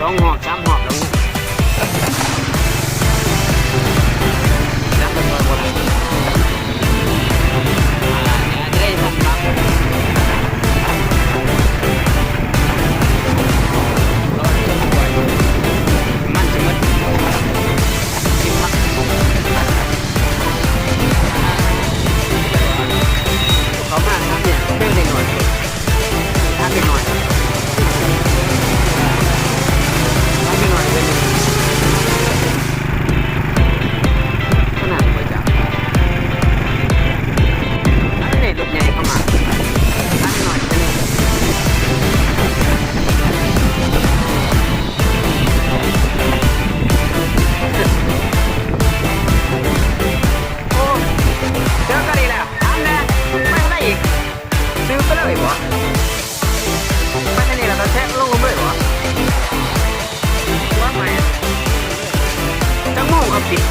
2 หอบ3 หอบแล้วนับเป็นบ่ได้จะได้ผมรับมันจะมันกินมักเขามากครับเนี่ยเพิ่งได้หน่อยถ้าเป็นหน่อยถ้าเป็นหน่อยเป็นขนาดหัวจับถ้าเป็นรถใหญ่เข้ามาถ้าเป็นหน่อยเป็นโอ้เจอกันอีกแล้วทำนะไม่ได้อีกซื้อไปเลยบ่ไม่ใช่นี่แหละก็แทะลงเลยบ่ว่าไหมจังโม่กับปิด